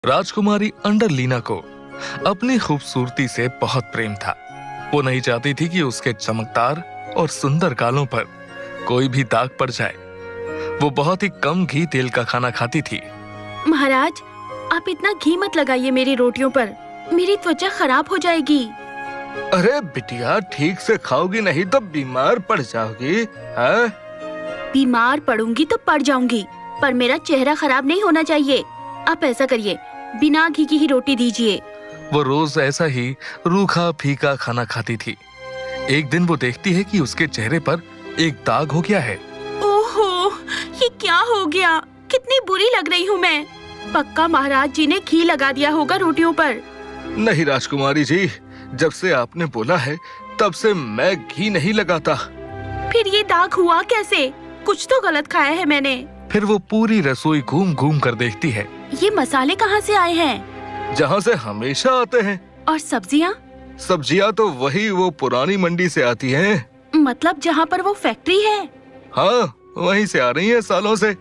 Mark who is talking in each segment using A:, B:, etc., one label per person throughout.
A: राजकुमारी अंडरलीना को अपनी खूबसूरती से बहुत प्रेम था। वो नहीं चाहती थी कि उसके चमकदार और सुंदर गालों पर कोई भी दाग पड़ जाए। वो बहुत ही कम घी तेल का खाना खाती थी।
B: महाराज, आप इतना घी मत लगाइए मेरी रोटियों पर, मेरी त्वचा खराब हो जाएगी।
A: अरे बिटिया, ठीक से खाओगी नहीं तो बीमार पड़ जाओगी। हाँ?
B: बीमार पड़ूंगी तो पड़ जाऊंगी, पर मेरा चेहरा खराब नहीं होना चाहिए। आप ऐसा करिए, बिना घी की ही रोटी दीजिए।
A: वो रोज ऐसा ही रूखा फीका खाना खाती थी। एक दिन वो देखती है कि उसके चेहरे पर एक दाग हो गया है।
B: ओहो, ये क्या हो गया? कितनी बुरी लग रही हूँ मैं। पक्का महाराज जी ने घी लगा दिया होगा रोटियों पर।
A: नहीं राजकुमारी जी, जब से आपने बोला है तब से मैं घी नहीं लगाता।
B: फिर ये दाग हुआ कैसे? कुछ तो गलत खाया है मैंने।
A: फिर वो पूरी रसोई घूम घूम कर देखती है।
B: ये मसाले कहाँ से आए हैं?
A: जहाँ से हमेशा आते हैं।
B: और सब्जियाँ?
A: सब्जियाँ तो वही वो पुरानी मंडी से आती हैं।
B: मतलब जहाँ पर वो फैक्ट्री है?
A: हाँ, वहीं से आ रही हैं सालों से।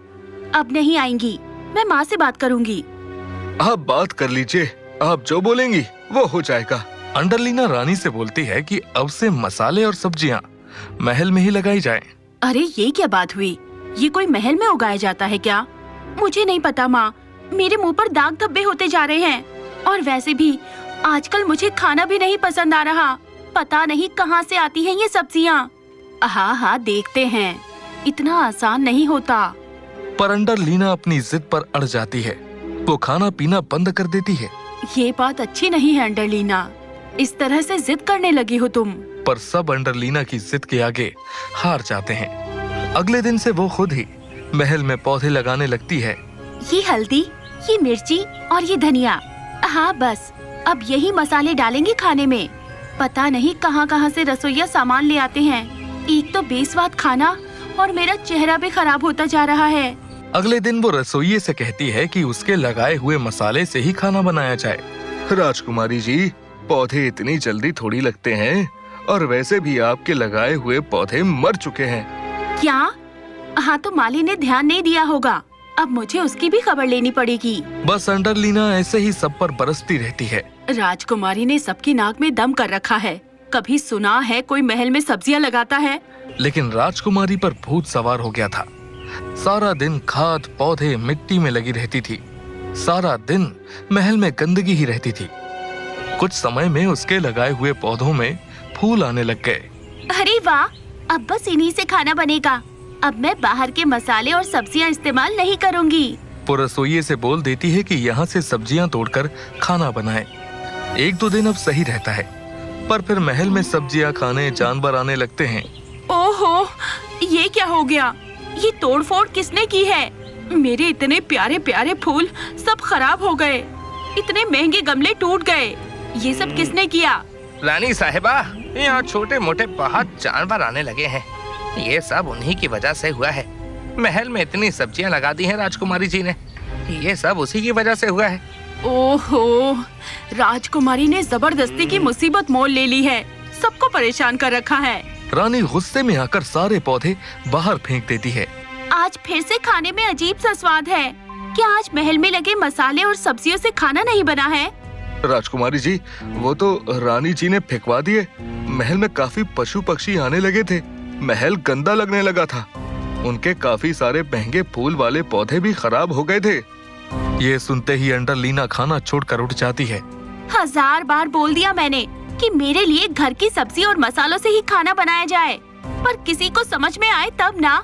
B: अब नहीं आएंगी, मैं माँ से बात करूँगी।
A: आप बात कर लीजिए, आप जो बोलेंगी वो हो जाएगा। अंडरलीना रानी से बोलती है कि अब से मसाले और सब्जियाँ महल में ही लगाई जाएं।
B: अरे ये क्या बात हुई? ये कोई महल में उगाया जाता है क्या? मुझे नहीं पता माँ, मेरे मुंह पर दाग धब्बे होते जा रहे हैं। और वैसे भी आजकल मुझे खाना भी नहीं पसंद आ रहा। पता नहीं कहाँ से आती हैं ये सब्जियाँ। हाँ हाँ, देखते हैं, इतना आसान नहीं होता।
A: पर अंडरलीना अपनी जिद पर अड़ जाती है। वो खाना पीना बंद कर देती है।
B: ये बात अच्छी नहीं है अंडरलीना, इस तरह से जिद करने लगी हो तुम।
A: पर सब अंडरलीना की जिद के आगे हार जाते हैं। अगले दिन से वो खुद ही महल में पौधे लगाने लगती है।
B: ये हल्दी, ये मिर्ची और ये धनिया। हाँ बस, अब यही मसाले डालेंगे खाने में। पता नहीं कहाँ कहाँ से रसोइया सामान ले आते हैं। एक तो बेस्वाद खाना और मेरा चेहरा भी खराब होता जा रहा है।
A: अगले दिन वो रसोइये से कहती है कि उसके लगाए हुए मसाले से ही खाना बनाया जाए। राजकुमारी जी, पौधे इतनी जल्दी थोड़ी लगते हैं, और वैसे भी आपके लगाए हुए पौधे मर चुके हैं।
B: क्या? हाँ तो माली ने ध्यान नहीं दिया होगा, अब मुझे उसकी भी खबर लेनी पड़ेगी।
A: बस अंडरलीना ऐसे ही सब पर बरसती रहती है।
B: राजकुमारी ने सबकी नाक में दम कर रखा है। कभी सुना है कोई महल में सब्जियां लगाता है?
A: लेकिन राजकुमारी पर भूत सवार हो गया था। सारा दिन खाद पौधे मिट्टी में लगी रहती थी। सारा दिन महल में गंदगी ही रहती थी। कुछ समय में उसके लगाए हुए पौधों में फूल आने लग गए।
B: अरे वाह, अब बस इन्हीं से खाना बनेगा। अब मैं बाहर के मसाले और सब्जियां इस्तेमाल नहीं करूंगी।
A: वो रसोइये से बोल देती है कि यहाँ से सब्जियां तोड़कर खाना बनाए। एक दो दिन अब सही रहता है, पर फिर महल में सब्जियां खाने जानवर आने लगते हैं।
B: ओहो, ये क्या हो गया? ये तोड़फोड़ किसने की है? मेरे इतने प्यारे प्यारे फूल सब खराब हो गए। इतने महंगे गमले टूट गए। ये सब किसने किया?
C: रानी साहिबा, यहाँ छोटे मोटे बहुत जानवर आने लगे हैं। ये सब उन्हीं की वजह से हुआ है। महल में इतनी सब्जियाँ लगा दी हैं राजकुमारी जी ने, ये सब उसी की वजह से हुआ है।
B: ओहो, राजकुमारी ने जबरदस्ती की मुसीबत मोल ले ली है। सबको परेशान कर रखा है।
A: रानी गुस्से में आकर सारे पौधे बाहर फेंक देती है।
B: आज फिर से खाने में अजीब सा स्वाद है। क्या आज महल में लगे मसाले और सब्जियों से खाना नहीं बना है?
A: राजकुमारी जी, वो तो रानी जी ने फेंकवा दिए। महल में काफी पशु पक्षी आने लगे थे। महल गंदा लगने लगा था। उनके काफी सारे महंगे फूल वाले पौधे भी खराब हो गए थे। ये सुनते ही अंडरलीना खाना छोड़कर उठ जाती है।
B: 1000 बार बोल दिया मैंने कि मेरे लिए घर की सब्जी और मसालों से ही खाना बनाया जाए, पर किसी को समझ में आए तब ना।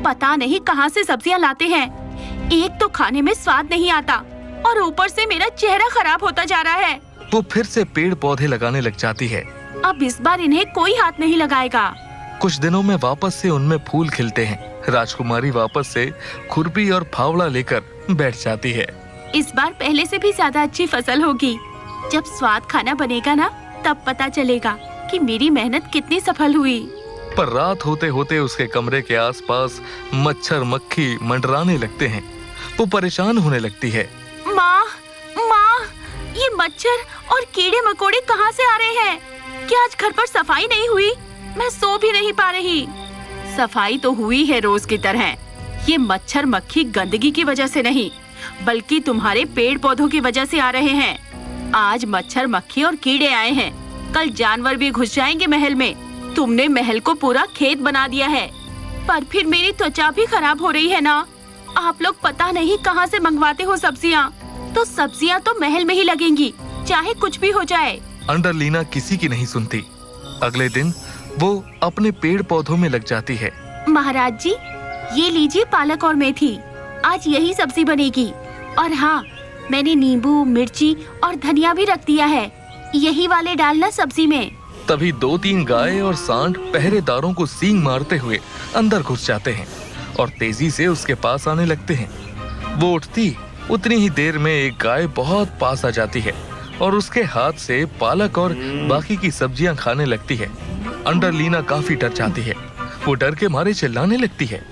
B: पता नहीं कहाँ से सब्जियाँ लाते हैं। एक तो खाने में स्वाद नहीं आता और ऊपर से मेरा चेहरा खराब होता जा रहा है।
A: वो फिर से पेड़ पौधे लगाने लग जाती है।
B: अब इस बार इन्हें कोई हाथ नहीं लगाएगा।
A: कुछ दिनों में वापस से उनमें फूल खिलते हैं। राजकुमारी वापस से खुरपी और फावड़ा लेकर बैठ जाती है।
B: इस बार पहले से भी ज्यादा अच्छी फसल होगी। जब स्वाद खाना बनेगा ना, तब पता चलेगा कि मेरी मेहनत कितनी सफल हुई।
A: पर रात होते होते उसके कमरे के आसपास मच्छर मक्खी मंडराने लगते हैं। वो परेशान होने लगती है।
B: माँ, माँ, ये मच्छर और कीड़े मकोड़े कहाँ से आ रहे हैं? क्या आज घर पर सफाई नहीं हुई? मैं सो भी नहीं पा रही। सफाई तो हुई है रोज की तरह। ये मच्छर मक्खी गंदगी की वजह से नहीं, बल्कि तुम्हारे पेड़ पौधों की वजह से आ रहे हैं। आज मच्छर मक्खी और कीड़े आए हैं, कल जानवर भी घुस जाएंगे महल में। तुमने महल को पूरा खेत बना दिया है, पर फिर मेरी त्वचा भी खराब हो रही है ना। आप लोग पता नहीं कहाँ से मंगवाते हो सब्जियाँ, तो सब्जियाँ तो महल में ही लगेंगी, चाहे कुछ भी हो जाए।
A: अंडरलीना किसी की नहीं सुनती। अगले दिन वो अपने पेड़ पौधों में लग जाती है।
B: महाराज जी, ये लीजिए पालक और मेथी, आज यही सब्जी बनेगी। और हाँ, मैंने नींबू, मिर्ची और धनिया भी रख दिया है, यही वाले डालना सब्जी में।
A: तभी 2-3 गाय और सांड पहरेदारों को सींग मारते हुए अंदर घुस जाते हैं और तेजी से उसके पास आने लगते हैं। वो उठती उतनी ही देर में एक गाय बहुत पास आ जाती है और उसके हाथ से पालक और बाकी की सब्जियां खाने लगती है। अंडरलीना काफी डर जाती है। वो डर के मारे चिल्लाने लगती है।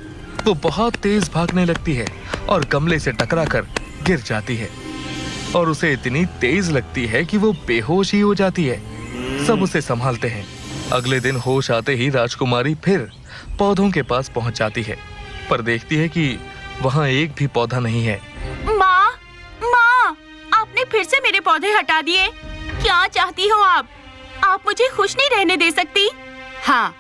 A: वो बहुत तेज भागने लगती है और गमले से टकराकर गिर जाती है और उसे इतनी तेज लगती है कि वो बेहोश ही हो जाती है। सब उसे संभालते हैं। अगले दिन होश आते ही राजकुमारी फिर पौधों के पास पहुंच जाती है, पर देखती है कि वहां एक भी पौधा नहीं है।
B: माँ, माँ, आपने फिर से मेरे पौधे हटा दिए। क्या चाहती हो आप? आप मुझे खुश नहीं रहने दे सकती? हाँ,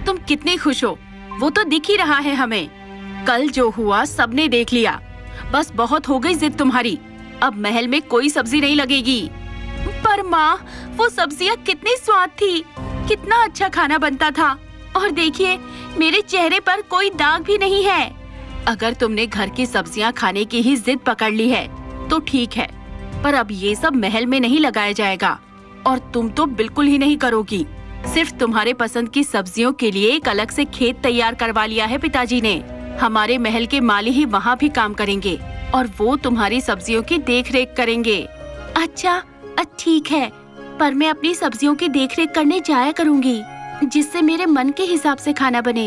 B: तुम कितनी खुश हो वो तो दिख ही रहा है हमें। कल जो हुआ सबने देख लिया। बस बहुत हो गई जिद तुम्हारी, अब महल में कोई सब्जी नहीं लगेगी। पर माँ, वो सब्जियाँ कितनी स्वाद थी, कितना अच्छा खाना बनता था। और देखिए, मेरे चेहरे पर कोई दाग भी नहीं है। अगर तुमने घर की सब्जियाँ खाने की ही जिद पकड़ ली है तो ठीक है, पर अब ये सब महल में नहीं लगाया जाएगा और तुम तो बिल्कुल ही नहीं करोगी। सिर्फ तुम्हारे पसंद की सब्जियों के लिए एक अलग से खेत तैयार करवा लिया है पिताजी ने। हमारे महल के माली ही वहाँ भी काम करेंगे और वो तुम्हारी सब्जियों की देखरेख करेंगे। अच्छा, ठीक है, पर मैं अपनी सब्जियों की देखरेख करने जाया करूँगी, जिससे मेरे मन के हिसाब से खाना बने।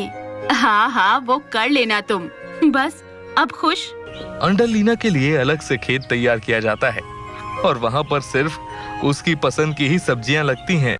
B: हाँ हाँ, वो कर लेना तुम। बस अब खुश।
A: अंडरलीना के लिए अलग से खेत तैयार किया जाता है और वहाँ पर सिर्फ उसकी पसंद की ही सब्जियां लगती हैं।